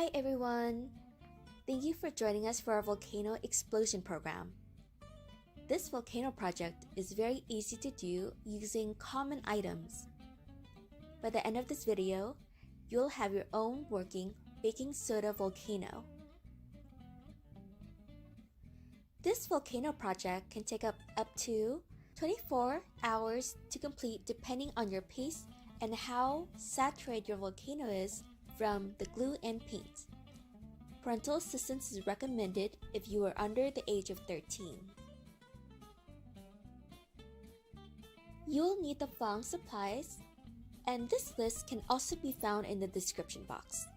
Hi everyone! Thank you for joining us for our Volcano Explosion program. This volcano project is very easy to do using common items. By the end of this video, you'll have your own working baking soda volcano. This volcano project can take up to 24 hours to complete depending on your pace and how saturated your volcano is from the glue and paint. Parental assistance is recommended if you are under the age of 13. You will need the following supplies, and this list can also be found in the description box.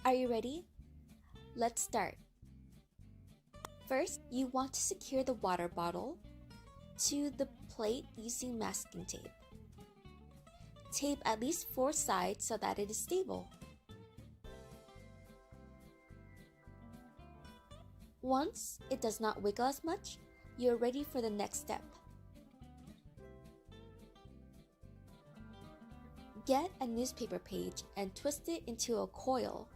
Are you ready? Let's start. First, you want to secure the water bottle to the plate using masking tape. Tape at least 4 sides so that it is stable. Once it does not wiggle as much, you are ready for the next step. Get a newspaper page and twist it into a coil.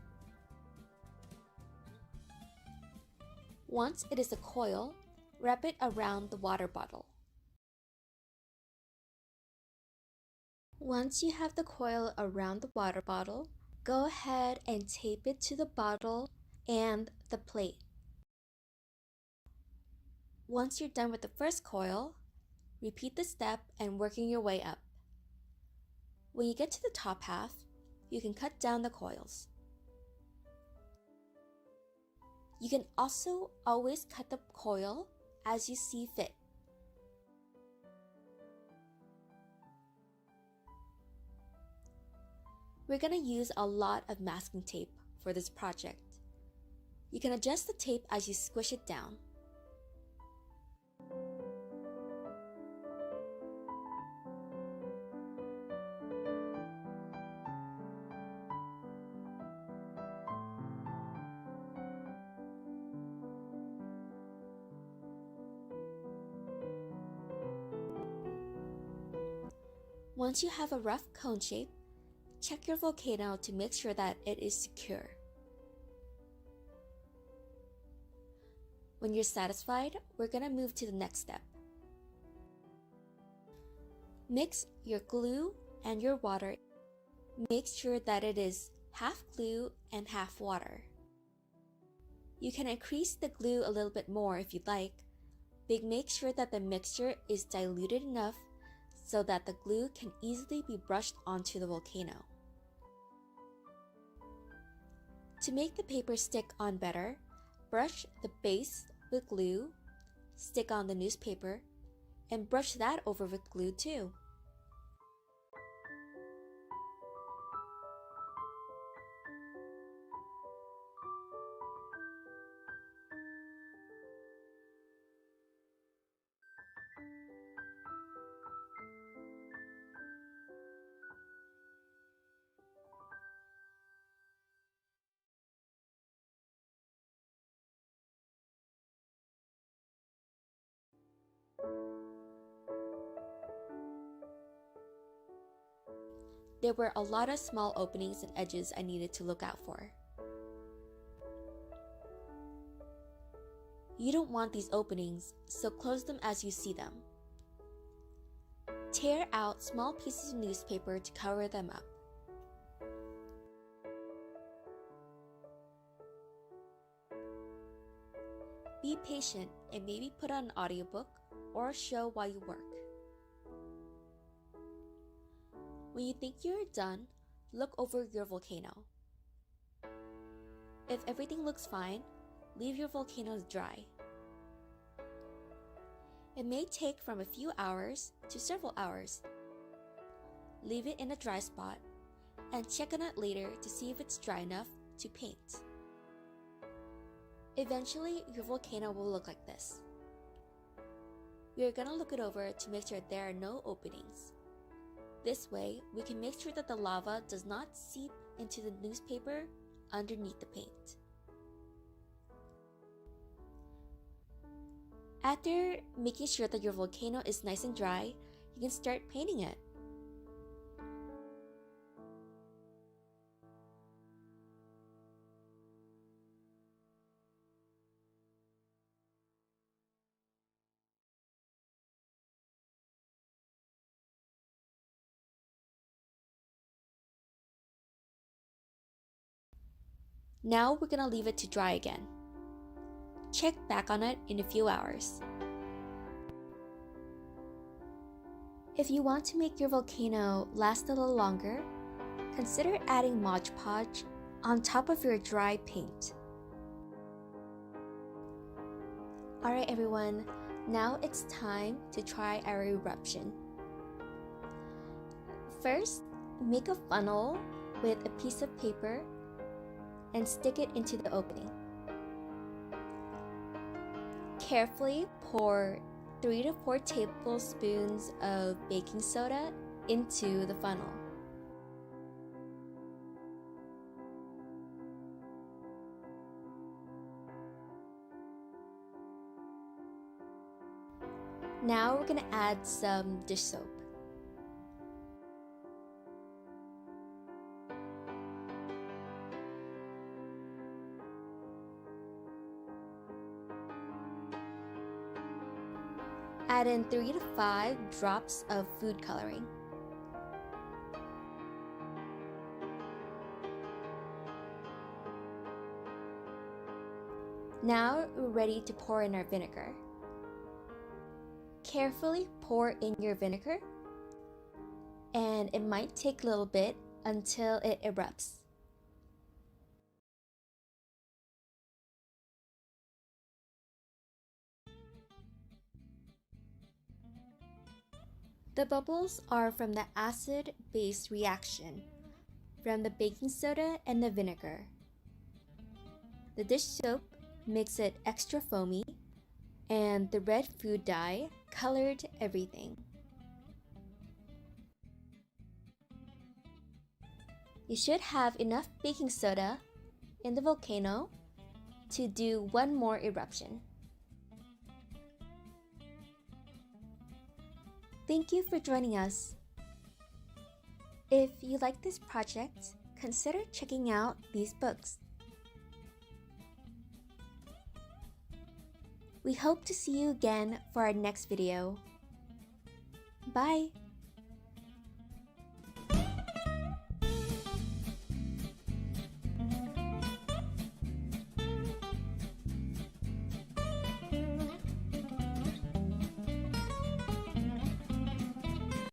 Once it is a coil, wrap it around the water bottle. Once you have the coil around the water bottle, go ahead and tape it to the bottle and the plate. Once you're done with the first coil, repeat the step and working your way up. When you get to the top half, you can cut down the coils. You can also always cut the coil as you see fit. We're going to use a lot of masking tape for this project. You can adjust the tape as you squish it down. Once you have a rough cone shape, check your volcano to make sure that it is secure. When you're satisfied, we're going to move to the next step. Mix your glue and your water. Make sure that it is half glue and half water. You can increase the glue a little bit more if you'd like, but make sure that the mixture is diluted enough so that the glue can easily be brushed onto the volcano. To make the paper stick on better, brush the base with glue, stick on the newspaper, and brush that over with glue too. There were a lot of small openings and edges I needed to look out for. You don't want these openings, so close them as you see them. Tear out small pieces of newspaper to cover them up. Be patient and maybe put on an audiobook or a show while you work. When you think you're done, look over your volcano. If everything looks fine, leave your volcano dry. It may take from a few hours to several hours. Leave it in a dry spot and check on it later to see if it's dry enough to paint. Eventually, your volcano will look like this. We are going to look it over to make sure there are no openings. This way, we can make sure that the lava does not seep into the newspaper underneath the paint. After making sure that your volcano is nice and dry, you can start painting it. Now we're gonna leave it to dry again. Check back on it in a few hours. If you want to make your volcano last a little longer, consider adding Mod Podge on top of your dry paint. Alright everyone, now it's time to try our eruption. First, make a funnel with a piece of paper and stick it into the opening. Carefully pour 3 to 4 tablespoons of baking soda into the funnel. Now we're gonna add some dish soap. Add in 3 to 5 drops of food coloring. Now we're ready to pour in our vinegar. Carefully pour in your vinegar, and it might take a little bit until it erupts. The bubbles are from the acid-base reaction from the baking soda and the vinegar. The dish soap makes it extra foamy, and the red food dye colored everything. You should have enough baking soda in the volcano to do one more eruption. Thank you for joining us. If you like this project, consider checking out these books. We hope to see you again for our next video. Bye!